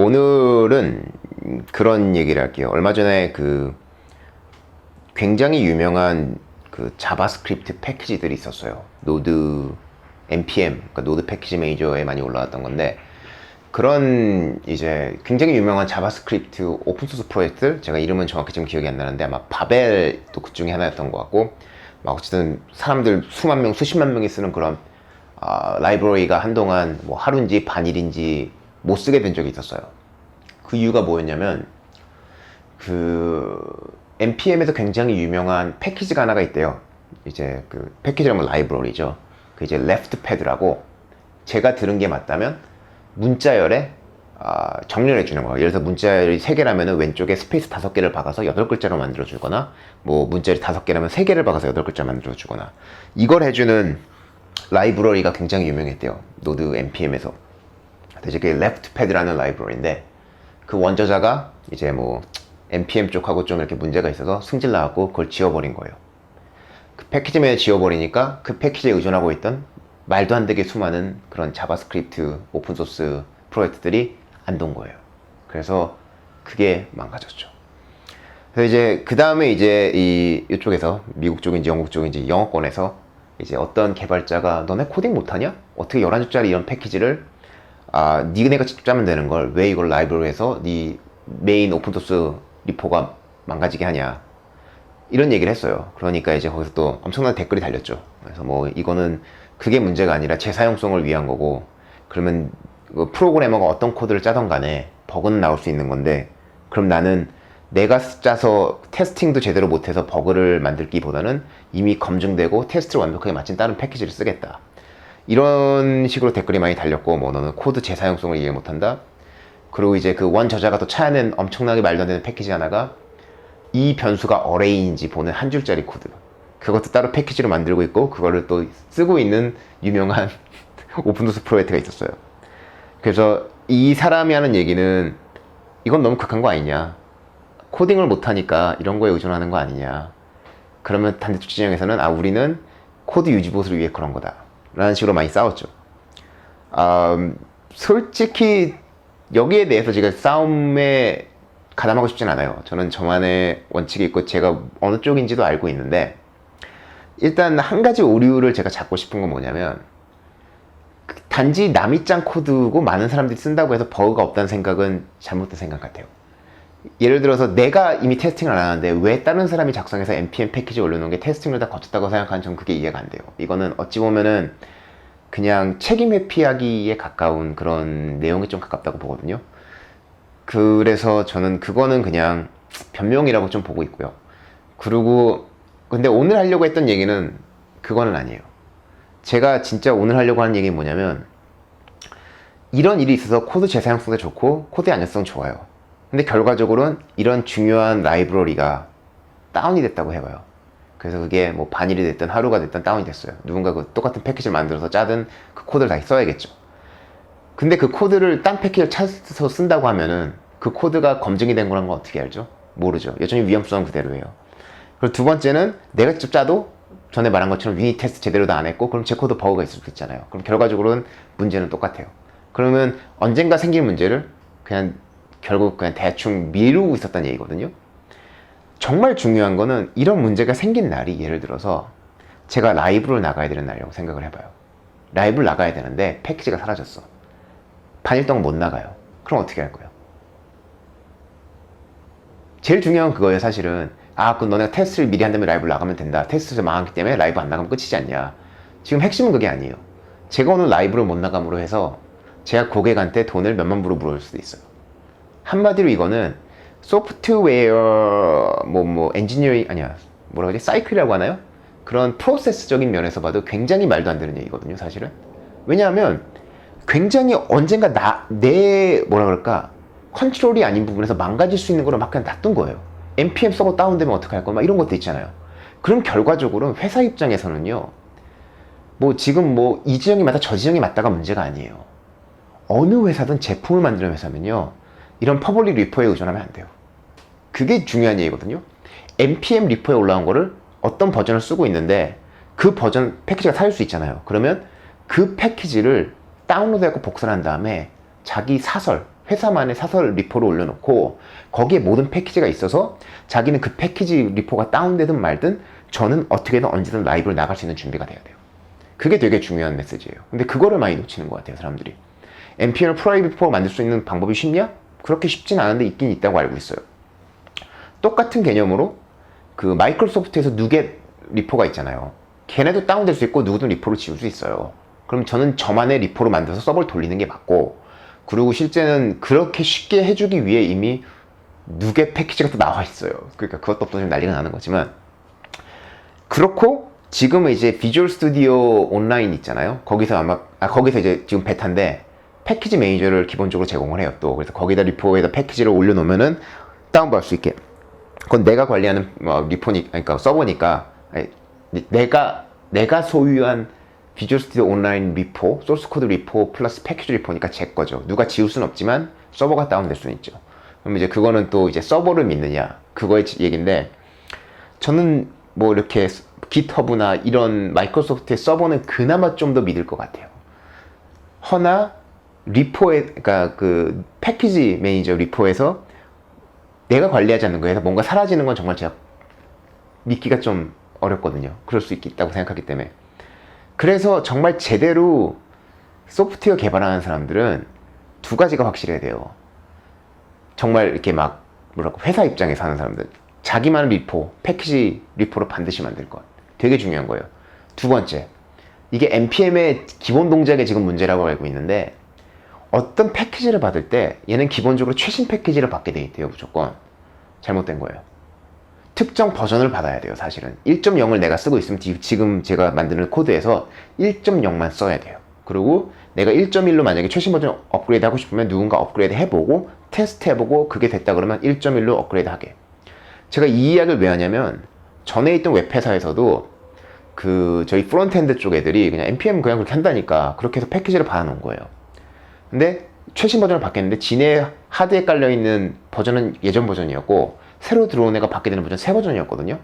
오늘은 그런 얘기를 할게요. 얼마 전에 굉장히 유명한 자바스크립트 패키지들이 있었어요. 노드 npm, 그러니까 노드 패키지 매니저에 많이 올라왔던 건데, 그런 이제 굉장히 유명한 자바스크립트 오픈소스 프로젝트들, 제가 이름은 정확히 지금 기억이 안 나는데 아마 바벨도 그 중에 하나였던 것 같고, 막 어쨌든 사람들 수만 명, 수십만 명이 쓰는 그런 라이브러리가 한동안 뭐 하루인지 반일인지 못 쓰게 된 적이 있었어요. 그 이유가 뭐였냐면, npm에서 굉장히 유명한 패키지가 하나가 있대요. 이제 패키지라면 라이브러리죠. 이제 leftpad라고, 제가 들은 게 맞다면 문자열에 정렬해 주는 거예요. 예를 들어서 문자열이 3개라면 왼쪽에 스페이스 5개를 박아서 8글자로 만들어 주거나, 뭐 문자열이 5개라면 3개를 박아서 8글자 만들어 주거나, 이걸 해주는 라이브러리가 굉장히 유명했대요. 노드 npm에서. 그래서 이게 leftpad라는 라이브러리인데, 그 원저자가 이제 뭐 npm 쪽하고 좀 이렇게 문제가 있어서 승질 나갖고 그걸 지워버린 거예요. 그 패키지명을 지워버리니까 그 패키지에 의존하고 있던 말도 안 되게 수많은 그런 자바스크립트 오픈소스 프로젝트들이 안 돈 거예요. 그래서 그게 망가졌죠. 그래서 이제 그 다음에 이제 이쪽에서 미국 쪽인지 영국 쪽인지 영어권에서 이제 어떤 개발자가 너네 코딩 못하냐? 어떻게 11줄짜리 이런 패키지를 니네가 직접 짜면 되는 걸 왜 이걸 라이브러리에서 네 메인 오픈소스 리포가 망가지게 하냐, 이런 얘기를 했어요. 그러니까 이제 거기서 또 엄청난 댓글이 달렸죠. 그래서 뭐 이거는 그게 문제가 아니라 재사용성을 위한 거고, 그러면 프로그래머가 어떤 코드를 짜던 간에 버그는 나올 수 있는 건데, 그럼 나는 내가 짜서 테스팅도 제대로 못해서 버그를 만들기보다는 이미 검증되고 테스트를 완벽하게 마친 다른 패키지를 쓰겠다, 이런 식으로 댓글이 많이 달렸고, 뭐 너는 코드 재사용성을 이해 못한다. 그리고 이제 그 원 저자가 또 찾아낸 엄청나게 말도 안 되는 패키지 하나가, 이 변수가 어레이인지 보는 한 줄짜리 코드, 그것도 따로 패키지로 만들고 있고 그거를 또 쓰고 있는 유명한 오픈소스 프로젝트가 있었어요. 그래서 이 사람이 하는 얘기는, 이건 너무 극한 거 아니냐, 코딩을 못하니까 이런 거에 의존하는 거 아니냐, 그러면 반대쪽 진영에서는 우리는 코드 유지보수를 위해 그런 거다 라는 식으로 많이 싸웠죠. 솔직히 여기에 대해서 제가 싸움에 가담하고 싶진 않아요. 저는 저만의 원칙이 있고 제가 어느 쪽인지도 알고 있는데, 일단 한 가지 오류를 제가 잡고 싶은 건 뭐냐면, 단지 남이 짠 코드고 많은 사람들이 쓴다고 해서 버그가 없다는 생각은 잘못된 생각 같아요. 예를 들어서 내가 이미 테스팅을 안 하는데 왜 다른 사람이 작성해서 npm 패키지 올려놓은 게 테스팅을 다 거쳤다고 생각하는, 전 그게 이해가 안 돼요. 이거는 어찌 보면은 그냥 책임 회피하기에 가까운 그런 내용에 좀 가깝다고 보거든요. 그래서 저는 그거는 그냥 변명이라고 좀 보고 있고요. 그리고 근데 오늘 하려고 했던 얘기는 그거는 아니에요. 제가 진짜 오늘 하려고 하는 얘기는 뭐냐면, 이런 일이 있어서 코드 재사용성도 좋고 코드의 안정성 좋아요. 근데 결과적으로는 이런 중요한 라이브러리가 다운이 됐다고 해봐요. 그래서 그게 뭐 반일이 됐든 하루가 됐든 다운이 됐어요. 누군가 그 똑같은 패키지를 만들어서 짜든 그 코드를 다시 써야겠죠. 근데 그 코드를 딴 패키지를 찾아서 쓴다고 하면은 그 코드가 검증이 된 거란 건 어떻게 알죠? 모르죠. 여전히 위험성은 그대로예요. 그리고 두 번째는, 내가 직접 짜도 전에 말한 것처럼 유닛 테스트 제대로 다 안 했고, 그럼 제 코드 버그가 있을 수 있잖아요. 그럼 결과적으로는 문제는 똑같아요. 그러면 언젠가 생길 문제를 결국 그냥 대충 미루고 있었다는 얘기거든요. 정말 중요한 거는, 이런 문제가 생긴 날이, 예를 들어서 제가 라이브를 나가야 되는 날이라고 생각을 해봐요. 라이브를 나가야 되는데 패키지가 사라졌어. 반일 동안 못 나가요. 그럼 어떻게 할 거예요? 제일 중요한 그거예요, 사실은. 그럼 너네가 테스트를 미리 한다면 라이브를 나가면 된다. 테스트가 망했기 때문에 라이브 안 나가면 끝이지 않냐. 지금 핵심은 그게 아니에요. 제가 오늘 라이브를 못 나감으로 해서 제가 고객한테 돈을 몇만 불로 물어올 수도 있어요. 한마디로 이거는 소프트웨어 엔지니어링, 사이클이라고 하나요? 그런 프로세스적인 면에서 봐도 굉장히 말도 안 되는 얘기거든요, 사실은. 왜냐하면 굉장히 언젠가 컨트롤이 아닌 부분에서 망가질 수 있는 거를 막 그냥 놔둔 거예요. npm 서버 다운되면 어떡할 거야, 막 이런 것도 있잖아요. 그럼 결과적으로는 회사 입장에서는요, 지금 이 지형이 맞다 저 지형이 맞다가 문제가 아니에요. 어느 회사든 제품을 만드는 회사면요, 이런 퍼블릭 리포에 의존하면 안 돼요. 그게 중요한 얘기거든요. npm 리포에 올라온 거를 어떤 버전을 쓰고 있는데, 그 버전 패키지가 사줄 수 있잖아요. 그러면 그 패키지를 다운로드하고 복사를 한 다음에 자기 사설, 회사만의 사설 리포를 올려놓고 거기에 모든 패키지가 있어서 자기는 그 패키지 리포가 다운되든 말든 저는 어떻게든 언제든 라이브를 나갈 수 있는 준비가 돼야 돼요. 그게 되게 중요한 메시지예요. 근데 그거를 많이 놓치는 것 같아요, 사람들이. npm을 프라이빗 리포로 만들 수 있는 방법이 쉽냐? 그렇게 쉽진 않은데 있긴 있다고 알고 있어요. 똑같은 개념으로 그 마이크로소프트에서 누겟 리포가 있잖아요. 걔네도 다운될 수 있고 누구든 리포를 지울 수 있어요. 그럼 저는 저만의 리포를 만들어서 서버를 돌리는 게 맞고, 그리고 실제는 그렇게 쉽게 해주기 위해 이미 누겟 패키지가 또 나와 있어요. 그러니까 그것도 없어지면 난리가 나는 거지만, 그렇고 지금은 이제 비주얼 스튜디오 온라인 있잖아요. 거기서 거기서 이제 지금 베타인데 패키지 매니저를 기본적으로 제공을 해요. 또 그래서 거기다 리포에다 패키지를 올려놓으면은 다운받을 수 있게. 그건 내가 관리하는 그러니까 서버니까, 내가 소유한 비주얼 스튜디오 온라인 리포, 소스 코드 리포 플러스 패키지 리포니까 제 거죠. 누가 지울 수는 없지만 서버가 다운될 수는 있죠. 그럼 이제 그거는 또 이제 서버를 믿느냐 그거의 얘기인데, 저는 뭐 이렇게 깃허브나 이런 마이크로소프트의 서버는 그나마 좀 더 믿을 것 같아요. 허나 리포에, 그러니까 그 패키지 매니저 리포에서 내가 관리하지 않는 거에서 뭔가 사라지는 건 정말 제가 믿기가 좀 어렵거든요. 그럴 수 있다고 생각하기 때문에. 그래서 정말 제대로 소프트웨어 개발하는 사람들은 두 가지가 확실해야 돼요. 정말 이렇게 막 회사 입장에서 하는 사람들, 자기만의 리포, 패키지 리포로 반드시 만들 것. 되게 중요한 거예요. 두 번째, 이게 npm의 기본 동작에 지금 문제라고 알고 있는데, 어떤 패키지를 받을 때 얘는 기본적으로 최신 패키지를 받게 돼 있대요. 무조건 잘못된 거예요. 특정 버전을 받아야 돼요. 사실은 1.0을 내가 쓰고 있으면 지금 제가 만드는 코드에서 1.0만 써야 돼요. 그리고 내가 1.1로 만약에 최신 버전 업그레이드 하고 싶으면 누군가 업그레이드 해보고 테스트 해보고 그게 됐다 그러면 1.1로 업그레이드 하게. 제가 이 이야기를 왜 하냐면, 전에 있던 웹회사에서도 그 저희 프론트엔드 쪽 애들이 그냥 npm 그냥 그렇게 한다니까 그렇게 해서 패키지를 받아놓은 거예요. 근데 최신 버전을 받겠는데 지네 하드에 깔려있는 버전은 예전 버전이었고 새로 들어온 애가 받게 되는 버전은 새 버전이었거든요.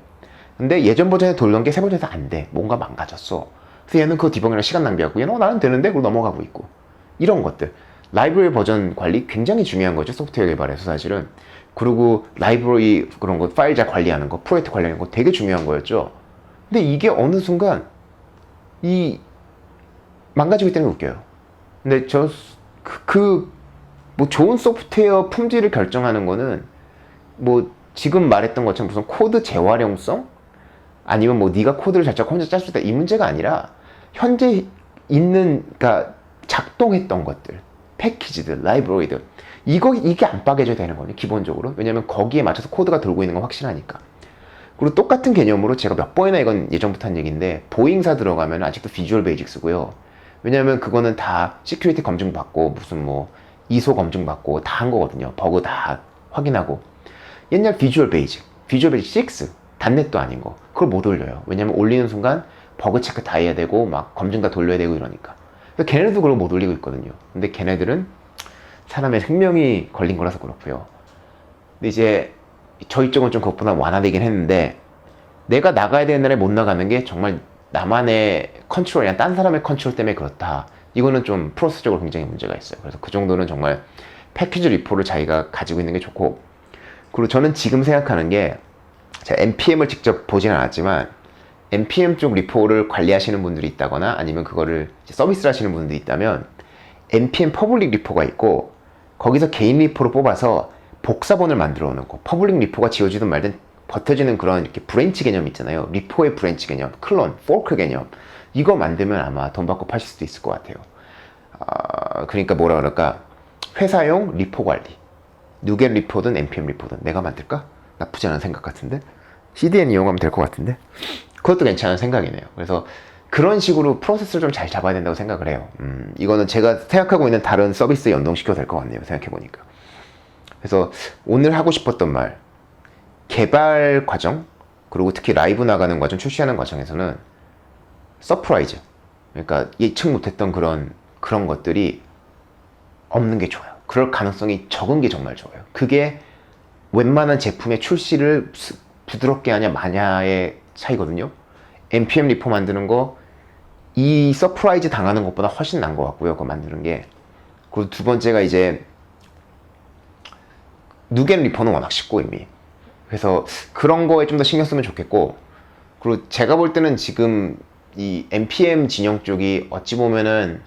근데 예전 버전에 돌던 게 새 버전에서 안 돼. 뭔가 망가졌어. 그래서 얘는 그거 디버깅이랑 시간 낭비하고, 얘는 나는 되는데? 그러고 넘어가고 있고. 이런 것들. 라이브러리 버전 관리 굉장히 중요한 거죠. 소프트웨어 개발에서 사실은. 그리고 라이브러리 그런 거, 파일 잘 관리하는 거, 프로젝트 관리하는 거 되게 중요한 거였죠. 근데 이게 어느 순간 망가지고 있다는 게 웃겨요. 근데 뭐 좋은 소프트웨어 품질을 결정하는 거는 뭐 지금 말했던 것처럼 무슨 코드 재활용성? 아니면 뭐 네가 코드를 잘 짜고 혼자 짤 수 있다, 이 문제가 아니라 현재 있는, 그러니까 작동했던 것들, 패키지들, 라이브러리들, 이게 안 빠개져야 되는 거예요, 기본적으로. 왜냐면 거기에 맞춰서 코드가 돌고 있는 건 확실하니까. 그리고 똑같은 개념으로 제가 몇 번이나, 이건 예전부터 한 얘기인데, 보잉사 들어가면 아직도 비주얼 베이직 쓰고요. 왜냐면 그거는 다 시큐리티 검증 받고 무슨 뭐 ISO 검증 받고 다 한 거거든요. 버그 다 확인하고. 옛날 비주얼 베이직 6 단넷도 아닌 거, 그걸 못 올려요. 왜냐면 올리는 순간 버그 체크 다 해야 되고 막 검증 다 돌려야 되고 이러니까. 그래서 걔네들도 그걸 못 올리고 있거든요. 근데 걔네들은 사람의 생명이 걸린 거라서 그렇고요. 근데 이제 저희 쪽은 좀 그것보다 완화되긴 했는데, 내가 나가야 되는 날에 못 나가는 게 정말 나만의 컨트롤이나 딴 사람의 컨트롤 때문에 그렇다. 이거는 좀 프로세스적으로 굉장히 문제가 있어요. 그래서 그 정도는 정말 패키지 리포를 자기가 가지고 있는 게 좋고, 그리고 저는 지금 생각하는 게, 제가 npm을 직접 보진 않았지만 npm 쪽 리포를 관리하시는 분들이 있다거나 아니면 그거를 서비스를 하시는 분들이 있다면, npm 퍼블릭 리포가 있고 거기서 개인 리포를 뽑아서 복사본을 만들어 놓고, 퍼블릭 리포가 지워지든 말든 버텨지는 그런 이렇게 브랜치 개념 있잖아요. 리포의 브랜치 개념, 클론, 포크 개념, 이거 만들면 아마 돈 받고 파실 수도 있을 것 같아요. 그러니까 뭐라 그럴까, 회사용 리포 관리, 누겟 리포든 npm 리포든 내가 만들까? 나쁘지 않은 생각 같은데, CDN 이용하면 될 것 같은데, 그것도 괜찮은 생각이네요. 그래서 그런 식으로 프로세스를 좀 잘 잡아야 된다고 생각을 해요. 이거는 제가 생각하고 있는 다른 서비스에 연동시켜도 될 것 같네요, 생각해보니까. 그래서 오늘 하고 싶었던 말, 개발 과정, 그리고 특히 라이브 나가는 과정, 출시하는 과정에서는 서프라이즈, 그러니까 예측 못했던 그런 것들이 없는 게 좋아요. 그럴 가능성이 적은 게 정말 좋아요. 그게 웬만한 제품의 출시를 부드럽게 하냐 마냐의 차이거든요. npm 리포 만드는 거, 이 서프라이즈 당하는 것보다 훨씬 나은 것 같고요, 그거 만드는 게. 그리고 두 번째가 이제 누겐 리퍼는 워낙 쉽고 이미. 그래서 그런 거에 좀 더 신경 쓰면 좋겠고, 그리고 제가 볼 때는 지금 이 npm 진영 쪽이 어찌 보면은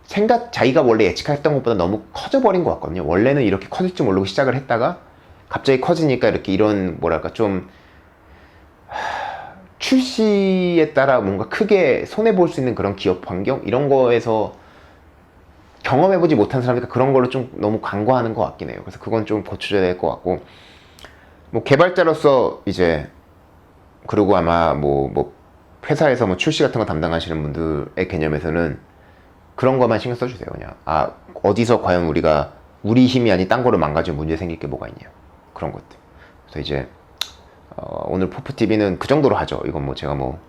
자기가 원래 예측했던 것보다 너무 커져버린 것 같거든요. 원래는 이렇게 커질 줄 모르고 시작을 했다가 갑자기 커지니까 이렇게 이런 뭐랄까 좀 출시에 따라 뭔가 크게 손해볼 수 있는 그런 기업 환경 이런 거에서 경험해보지 못한 사람이니까 그런 걸로 좀 너무 간과하는 것 같긴 해요. 그래서 그건 좀 고쳐줘야 될 것 같고, 뭐 개발자로서 이제, 그리고 아마 뭐 회사에서 뭐 출시 같은 거 담당하시는 분들의 개념에서는 그런 것만 신경 써주세요. 그냥 어디서 과연 우리 힘이 아닌 딴 거로 망가지면 문제 생길 게 뭐가 있냐, 그런 것들. 그래서 이제 오늘 포프TV는 그 정도로 하죠. 이건 뭐 제가 뭐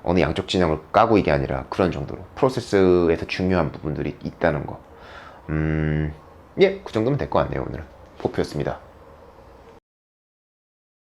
어느 양쪽 진영을 까고 이게 아니라 그런 정도로 프로세스에서 중요한 부분들이 있다는 거. 예, 그 정도면 될 것 같네요. 오늘은 포프였습니다.